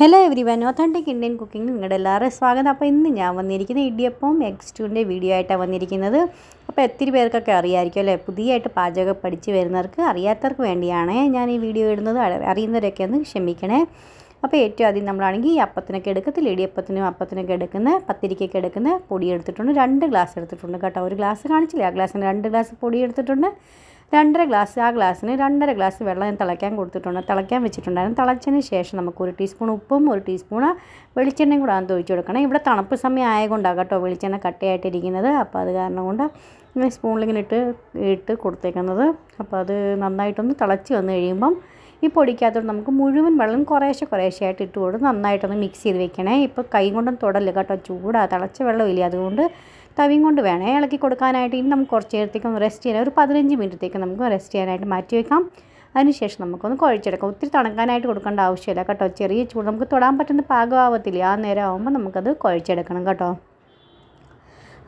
Hello every one, authentic Indian cooking നിങ്ങളുടെ എല്ലാവരും സ്വാഗതം. അപ്പോൾ ഇന്ന് ഞാൻ വന്നിരിക്കുന്നത് ഇടിയപ്പം എഗ് സ്റ്റൂവിൻ്റെ വീഡിയോ ആയിട്ടാണ് വന്നിരിക്കുന്നത്. അപ്പോൾ ഒത്തിരി പേർക്കൊക്കെ അറിയാമായിരിക്കും അല്ലേ, പുതിയതായിട്ട് പാചകം പഠിച്ച് വരുന്നവർക്ക് അറിയാത്തവർക്ക് വേണ്ടിയാണ് ഞാൻ ഈ വീഡിയോ ഇടുന്നത്. അറിയുന്നവരൊക്കെ ഒന്ന് ക്ഷമിക്കണേ. അപ്പോൾ ഏറ്റവും ആദ്യം നമ്മളാണെങ്കിൽ ഈ അപ്പത്തിനൊക്കെ എടുക്കത്തില്ല, ഇടിയപ്പത്തിനും അപ്പത്തിനൊക്കെ എടുക്കുന്ന പത്തിരിക്കൊക്കെ എടുക്കുന്ന പൊടി എടുത്തിട്ടുണ്ട്. 2 ഗ്ലാസ് എടുത്തിട്ടുണ്ട് കേട്ടോ. ഒരു ഗ്ലാസ് കാണിച്ചില്ല, ആ ഗ്ലാസ്സിന് 2 ഗ്ലാസ് പൊടി എടുത്തിട്ടുണ്ട്. 2.5 ഗ്ലാസ്, ആ ഗ്ലാസ്സിന് 2.5 ഗ്ലാസ് വെള്ളം ഞാൻ തിളയ്ക്കാൻ കൊടുത്തിട്ടുണ്ട്, തിളയ്ക്കാൻ വെച്ചിട്ടുണ്ടായിരുന്നു. തിളച്ചതിന് ശേഷം നമുക്ക് 1 ടീസ്പൂൺ ഉപ്പും 1 ടീസ്പൂൺ വെളിച്ചെണ്ണയും കൂടെ അത് ഒഴിച്ച് കൊടുക്കണം. ഇവിടെ തണുപ്പ് സമയം ആയതുകൊണ്ടാണ് കേട്ടോ വെളിച്ചെണ്ണ കട്ടയായിട്ടിരിക്കുന്നത്. അപ്പോൾ അത് കാരണം കൊണ്ട് ഇങ്ങനെ സ്പൂണിലിങ്ങനെ ഇട്ട് കൊടുത്തേക്കുന്നത്. അപ്പോൾ അത് നന്നായിട്ടൊന്ന് തിളച്ച് വന്ന് കഴിയുമ്പം ഈ പൊടിക്കകത്തോട്ട് നമുക്ക് മുഴുവൻ വെള്ളം കുറേശ്ശെയായിട്ട് ഇട്ട് കൊടുത്ത് നന്നായിട്ടൊന്ന് മിക്സ് ചെയ്ത് വെക്കണേ. ഇപ്പോൾ കൈ കൊണ്ടൊന്നും തൊടല്ലേ കേട്ടോ, ചൂടാണ്, തിളച്ച വെള്ളമില്ല, അതുകൊണ്ട് തവിയും കൊണ്ട് വേണേ ഇളക്കി കൊടുക്കാനായിട്ട്. ഇനി നമുക്ക് കുറച്ച് നേരത്തേക്ക് റെസ്റ്റ് ചെയ്യാൻ, ഒരു 15 മിനിറ്റത്തേക്ക് നമുക്ക് റെസ്റ്റ് ചെയ്യാനായിട്ട് മാറ്റി വെക്കാം. അതിനുശേഷം നമുക്കൊന്ന് കുഴച്ചെടുക്കാം. ഒത്തിരി തണുക്കാനായിട്ട് കൊടുക്കേണ്ട ആവശ്യമില്ല കേട്ടോ. ചെറിയ ചൂട് നമുക്ക് തൊടാൻ പറ്റുന്ന പാകമാവത്തില്ല, ആ നേരം ആകുമ്പോൾ നമുക്കത് കുഴച്ചെടുക്കണം കേട്ടോ.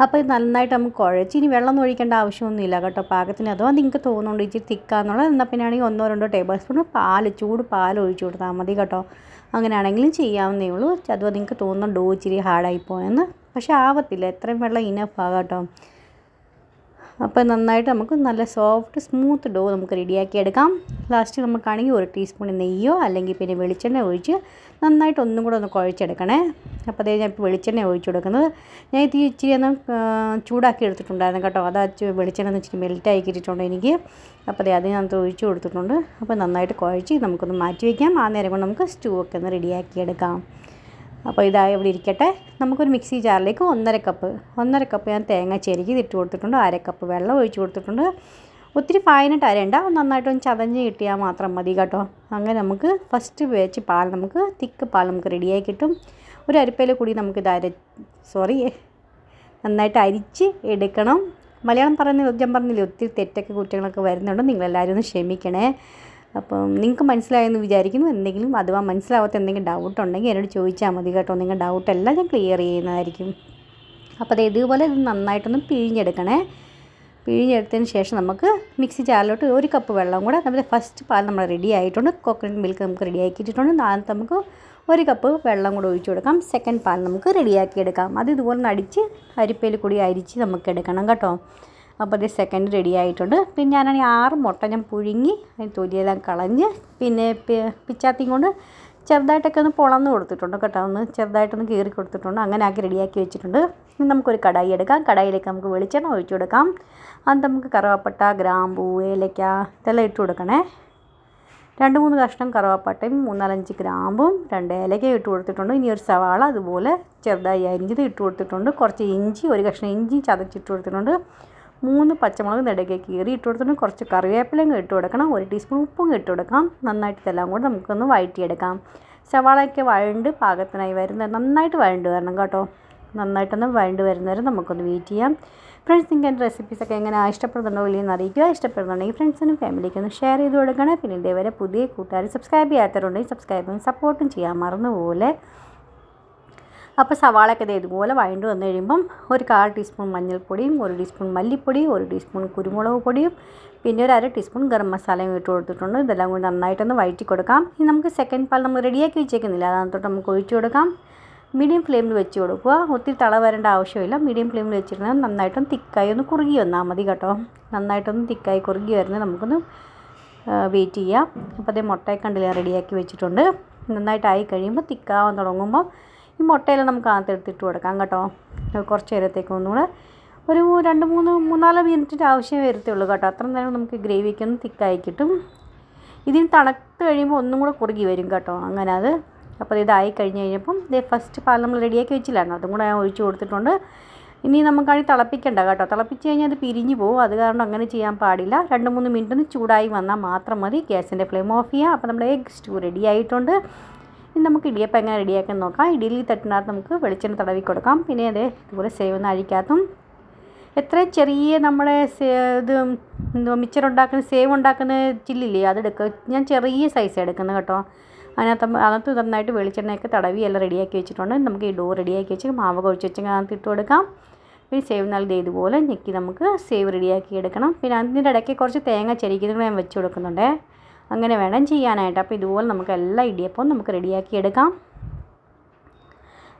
അപ്പോൾ ഇത് നന്നായിട്ട് നമുക്ക് കുഴച്ച്, ഇനി വെള്ളം ഒഴിക്കേണ്ട ആവശ്യമൊന്നുമില്ല കേട്ടോ. പാകത്തിന് അഥവാ നിങ്ങൾക്ക് തോന്നുന്നുണ്ട് ഇച്ചിരി തിക്കാന്നുള്ളത്, എന്നാൽ പിന്നെ ആണെങ്കിൽ 1-2 ടേബിൾ സ്പൂൺ ചൂട് പാൽ ഒഴിച്ച് കൊടുത്താൽ മതി കേട്ടോ. അങ്ങനെയാണെങ്കിലും ചെയ്യാവുന്നേ ഉള്ളൂ. അഥവാ നിങ്ങൾക്ക് തോന്നുന്നു ഡോ ഇച്ചിരി ഹാർഡായി പോയെന്ന്, പക്ഷേ ആവത്തില്ല, എത്രയും വെള്ളം ഇനഫാകാം കേട്ടോ. അപ്പോൾ നന്നായിട്ട് നമുക്ക് നല്ല സോഫ്റ്റ് സ്മൂത്ത് ഡോ നമുക്ക് റെഡിയാക്കി എടുക്കാം. ലാസ്റ്റ് നമുക്കാണെങ്കിൽ 1 ടീസ്പൂൺ നെയ്യോ അല്ലെങ്കിൽ പിന്നെ വെളിച്ചെണ്ണ ഒഴിച്ച് നന്നായിട്ട് ഒന്നും കൂടെ ഒന്ന് കുഴച്ചെടുക്കണേ. അപ്പോൾ അതേ ഞാൻ ഇപ്പോൾ വെളിച്ചെണ്ണ ഒഴിച്ച് കൊടുക്കുന്നത്. ഞാൻ ഇത് ഇച്ചിരി ഒന്ന് ചൂടാക്കി എടുത്തിട്ടുണ്ടായിരുന്നു കേട്ടോ. അത് വെളിച്ചെണ്ണ ഇച്ചിരി മെൽറ്റായി കിട്ടിയിട്ടുണ്ട് എനിക്ക്. അപ്പോൾ അതേ അതിനകത്ത് ഒഴിച്ച് കൊടുത്തിട്ടുണ്ട്. അപ്പോൾ നന്നായിട്ട് കുഴച്ച് നമുക്കൊന്ന് മാറ്റി വയ്ക്കാം. ആ നേരം കൊണ്ട് നമുക്ക് സ്റ്റൂ ഒക്കെ ഒന്ന് റെഡിയാക്കി എടുക്കാം. അപ്പോൾ ഇതായി ഇവിടെ ഇരിക്കട്ടെ. നമുക്കൊരു മിക്സി ജാറിലേക്ക് 1.5 കപ്പ് ഞാൻ തേങ്ങ ചെരുക്കി ഇട്ട് കൊടുത്തിട്ടുണ്ട്. 1/2 കപ്പ് വെള്ളം ഒഴിച്ച് കൊടുത്തിട്ടുണ്ട്. ഒത്തിരി ഫൈനായിട്ട് അരണ്ട, നന്നായിട്ടൊന്ന് ചതഞ്ഞ് കിട്ടിയാൽ മാത്രം മതി കേട്ടോ. അങ്ങനെ നമുക്ക് ഫസ്റ്റ് വെച്ച് പാൽ, നമുക്ക് തിക്ക് പാൽ നമുക്ക് റെഡിയായി കിട്ടും. ഒരു അരിപ്പയിൽ കൂടി നമുക്കിത് നന്നായിട്ട് അരിച്ച് എടുക്കണം. മലയാളം ഞാൻ പറഞ്ഞില്ലേ ഒത്തിരി തെറ്റൊക്കെ കുറ്റങ്ങളൊക്കെ വരുന്നുണ്ട്, നിങ്ങളെല്ലാവരും ഒന്ന് ക്ഷമിക്കണേ. അപ്പം നിങ്ങൾക്ക് മനസ്സിലായെന്ന് വിചാരിക്കുന്നു. എന്തെങ്കിലും അഥവാ മനസ്സിലാവാത്ത എന്തെങ്കിലും ഡൗട്ട് ഉണ്ടെങ്കിൽ എന്നോട് ചോദിച്ചാൽ മതി കേട്ടോ. നിങ്ങളുടെ ഡൗട്ടെല്ലാം ഞാൻ ക്ലിയർ ചെയ്യുന്നതായിരിക്കും. അപ്പോൾ അത് ഇതുപോലെ ഇത് നന്നായിട്ടൊന്ന് പിഴിഞ്ഞെടുക്കണേ. പിഴിഞ്ഞെടുത്തതിന് ശേഷം നമുക്ക് മിക്സി ജാറിലോട്ട് 1 കപ്പ് വെള്ളം കൂടെ, നമ്മുടെ ഫസ്റ്റ് പാൽ നമ്മൾ റെഡി ആയിട്ടുണ്ട്, കോക്കനട്ട് മിൽക്ക് നമുക്ക് റെഡിയാക്കിയിട്ടുണ്ട്. നാളത്തെ നമുക്ക് 1 കപ്പ് വെള്ളം കൂടെ ഒഴിച്ച് കൊടുക്കാം. സെക്കൻഡ് പാൽ നമുക്ക് റെഡിയാക്കി എടുക്കാം. അത് ഇതുപോലെ അടിച്ച് അരിപ്പയിൽ കൂടി അരിച്ച് നമുക്ക് എടുക്കണം കേട്ടോ. അപ്പോൾ അത് സെക്കൻഡ് റെഡി ആയിട്ടുണ്ട്. പിന്നെ ഞാനാണെങ്കിൽ 6 മുട്ട ഞാൻ പുഴുങ്ങി അതിന് തൊലിയെല്ലാം കളഞ്ഞ് പിന്നെ പിച്ചാത്തിയും കൊണ്ട് ചെറുതായിട്ടൊക്കെ ഒന്ന് പൊളന്ന് കൊടുത്തിട്ടുണ്ട് കേട്ടോ. ഒന്ന് ചെറുതായിട്ടൊന്ന് കീറി കൊടുത്തിട്ടുണ്ട്. അങ്ങനെ ആക്കി റെഡിയാക്കി വെച്ചിട്ടുണ്ട്. ഇനി നമുക്കൊരു കടായി എടുക്കാം. കടായിലേക്ക് നമുക്ക് വെളിച്ചെണ്ണ ഒഴിച്ച് കൊടുക്കാം. അത് നമുക്ക് കറുവാപ്പട്ട, ഗ്രാമ്പൂ, ഏലക്ക ഇതെല്ലാം ഇട്ട് കൊടുക്കണേ. 2-3 കഷ്ണം കറുവാപ്പട്ടയും 3-4 ഗ്രാമ്പും 2 ഏലക്കയും ഇട്ട് കൊടുത്തിട്ടുണ്ട്. ഇനി ഒരു സവാള അതുപോലെ ചെറുതായി അരിഞ്ഞത് ഇട്ട് കൊടുത്തിട്ടുണ്ട്. കുറച്ച് ഇഞ്ചി, 1 കഷ്ണം ഇഞ്ചി ചതച്ചിട്ട് കൊടുത്തിട്ടുണ്ട്. 3 പച്ചമുളക് നെടുകെ കീറി ഇട്ട് കൊടുത്തിട്ടുണ്ട്. കുറച്ച് കറിവേപ്പിലയും ഇട്ട് കൊടുക്കണം. 1 ടീസ്പൂൺ ഉപ്പും ഇട്ട് കൊടുക്കാം. നന്നായിട്ട് ഇതെല്ലാം കൂടെ നമുക്കൊന്ന് വഴറ്റിയെടുക്കാം. സവാളയൊക്കെ വഴണ്ട് പാകത്തിനായി നന്നായിട്ട് വഴണ്ട് വരണം കേട്ടോ. നന്നായിട്ടൊന്ന് വഴണ്ട് വരുന്നവരെ നമുക്കൊന്ന് വെയിറ്റ് ചെയ്യാം. ഫ്രണ്ട്സ്, നിങ്ങൾക്ക് എൻ്റെ റെസിപ്പീസൊക്കെ എങ്ങനെ ഇഷ്ടപ്പെടുന്നുണ്ടോ ഇല്ലെന്ന് അറിയിക്കുക. ഇഷ്ടപ്പെടുന്നുണ്ടെങ്കിൽ ഫ്രണ്ട്സിനും ഫാമിലിക്കും ഒന്ന് ഷെയർ ചെയ്ത് കൊടുക്കണേ. പിന്നെ ഇതേവരെ പുതിയ കൂട്ടുകാർ സബ്സ്ക്രൈബ് ചെയ്യാത്തവരുണ്ടെങ്കിൽ സബ്സ്ക്രൈബും സപ്പോർട്ടും ചെയ്യാൻ മറന്നുപോലെ. അപ്പോൾ സവാളയൊക്കെ ഇതുപോലെ വഴണ്ട് വന്നു കഴിയുമ്പം ഒരു 1/4 ടീസ്പൂൺ മഞ്ഞൾപ്പൊടിയും 1 ടീസ്പൂൺ മല്ലിപ്പൊടിയും 1 ടീസ്പൂൺ കുരുമുളക് പൊടിയും പിന്നെ ഒരു 1/2 ടീസ്പൂൺ ഗരം മസാലയും ഇട്ട് കൊടുത്തിട്ടുണ്ട്. ഇതെല്ലാം കൂടി നന്നായിട്ടൊന്ന് വഴറ്റി കൊടുക്കാം. ഇനി നമുക്ക് സെക്കൻഡ് പാൽ നമ്മൾ റെഡിയാക്കി വെച്ചേക്കുന്നില്ല, അതിനകത്തോട്ട് നമുക്ക് ഒഴിച്ച് കൊടുക്കാം. മീഡിയം ഫ്ലെയിമിൽ വെച്ച് കൊടുക്കുക. ഒത്തിരി തള വരേണ്ട ആവശ്യമില്ല. മീഡിയം ഫ്ലെയിമിൽ വെച്ചിട്ടുണ്ടെങ്കിൽ നന്നായിട്ടൊന്ന് തിക്കായി ഒന്ന് കുറുകി വന്നാൽ മതി കേട്ടോ. നന്നായിട്ടൊന്ന് തിക്കായി കുറുകി വരുന്നത് നമുക്കൊന്ന് വെയിറ്റ് ചെയ്യാം. അപ്പോൾ അതേ മുട്ടയൊക്കെ കണ്ടില്ല റെഡിയാക്കി വെച്ചിട്ടുണ്ട്. നന്നായിട്ടായി കഴിയുമ്പോൾ തിക്കാവാൻ തുടങ്ങുമ്പോൾ ഈ മുട്ടയെല്ലാം നമുക്ക് അകത്ത് എടുത്തിട്ട് കൊടുക്കാം കേട്ടോ. കുറച്ച് നേരത്തേക്ക് ഒന്നുകൂടെ ഒരു 2-3-4 മിനിറ്റിൻ്റെ ആവശ്യമേ വരത്തുള്ളൂ കേട്ടോ. അത്ര നേരം നമുക്ക് ഗ്രേവിക്ക് ഒന്ന് തിക്കായി കിട്ടും. ഇതിന് തണുത്ത് കഴിയുമ്പോൾ ഒന്നും കൂടെ കുറുകി വരും കേട്ടോ. അങ്ങനെ അത് അപ്പോൾ ഇതായി കഴിഞ്ഞപ്പം ഫസ്റ്റ് പാൽ നമ്മൾ റെഡിയാക്കി വെച്ചില്ലായിരുന്നു, അതും കൂടെ ഞാൻ ഒഴിച്ച് കൊടുത്തിട്ടുണ്ട്. ഇനി നമുക്കാണെങ്കിൽ തിളപ്പിക്കണ്ട കേട്ടോ. തിളപ്പിച്ച് കഴിഞ്ഞാൽ അത് പിരിഞ്ഞ് പോകും. അത് കാരണം അങ്ങനെ ചെയ്യാൻ പാടില്ല. 2-3 മിനിറ്റ് ഒന്ന് ചൂടായി വന്നാൽ മാത്രം മതി. ഗ്യാസിൻ്റെ ഫ്ലെയിം ഓഫ് ചെയ്യുക. അപ്പോൾ നമ്മുടെ എഗ് സ്റ്റൂ റെഡി ആയിട്ടുണ്ട്. ഇനി നമുക്ക് ഇടിയപ്പം എങ്ങനെ റെഡിയാക്കാൻ നോക്കാം. ഇഡ്ഡലി തട്ടിനകത്ത് നമുക്ക് വെളിച്ചെണ്ണ തടവി കൊടുക്കാം. പിന്നെ ഇതുപോലെ സേവ് ഒന്ന് അഴിക്കാത്തും എത്രയും ചെറിയ നമ്മുടെ മിച്ചറുണ്ടാക്കുന്ന സേവ് ഉണ്ടാക്കുന്ന ചില്ലില്ലേ, അതെടുക്കുക. ഞാൻ ചെറിയ സൈസ് എടുക്കുന്നത് കേട്ടോ. അതിനകത്ത് നന്നായിട്ട് വെളിച്ചെണ്ണയൊക്കെ തടവി എല്ലാം റെഡിയാക്കി വെച്ചിട്ടുണ്ട്. നമുക്ക് ഈ ഡോ റെഡിയാക്കി വെച്ച് മാവ് കുഴച്ച് വെച്ച് അതിനകത്ത് ഇട്ട് കൊടുക്കാം. പിന്നെ സേവ് നൽകി ഇതുപോലെ ഞെക്കി നമുക്ക് സേവ് റെഡിയാക്കി എടുക്കണം. പിന്നെ അതിൻ്റെ ഇടയ്ക്ക് കുറച്ച് തേങ്ങ ചെരിക്കുന്നത് ഞാൻ വെച്ച് കൊടുക്കുന്നുണ്ട്. അങ്ങനെ വേണം ചെയ്യാനായിട്ട്. അപ്പോൾ ഇതുപോലെ നമുക്ക് എല്ലാ ഇടിയപ്പവും നമുക്ക് റെഡിയാക്കി എടുക്കാം.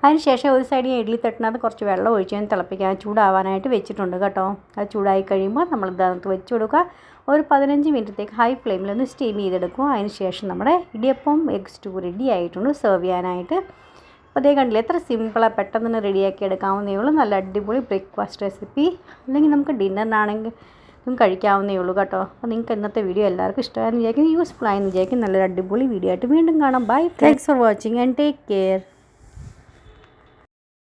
അതിനുശേഷം ഒരു സൈഡ് ഞാൻ ഇഡ്ഡലി തട്ടിനകത്ത് കുറച്ച് വെള്ളം ഒഴിച്ച് ഞാൻ തിളപ്പിക്കാൻ ചൂടാവാനായിട്ട് വെച്ചിട്ടുണ്ട് കേട്ടോ. അത് ചൂടായി കഴിയുമ്പോൾ നമ്മൾ ഇതിനകത്ത് വെച്ച് കൊടുക്കുക. ഒരു 15 മിനിറ്റത്തേക്ക് ഹൈ ഫ്ലെയിമിലൊന്ന് സ്റ്റീം ചെയ്തെടുക്കുക. അതിനുശേഷം നമ്മുടെ ഇടിയപ്പം എഗ് സ്റ്റൂ റെഡി ആയിട്ടുണ്ട് സെർവ് ചെയ്യാനായിട്ട്. അപ്പോൾ അതേ കണ്ടില്ല, എത്ര സിമ്പിളാണ്, പെട്ടെന്ന് തന്നെ റെഡിയാക്കി എടുക്കാവുന്നേ ഉള്ളൂ. നല്ല അടിപൊളി ബ്രേക്ക്ഫാസ്റ്റ് റെസിപ്പി, അല്ലെങ്കിൽ നമുക്ക് ഡിന്നറിനാണെങ്കിലും കഴിക്കാവുന്നേ ഉള്ളൂ കേട്ടോ. അപ്പോൾ നിങ്ങൾക്ക് ഇന്നത്തെ വീഡിയോ എല്ലാവർക്കും ഇഷ്ടമായെന്ന് വിചാരിക്കും, യൂസ്ഫുൾ ആയെന്ന് വിചാരിക്കും. നല്ലൊരു അടിപൊളി വീഡിയോ ആയിട്ട് വീണ്ടും കാണാം. Bye, thanks for watching and take care.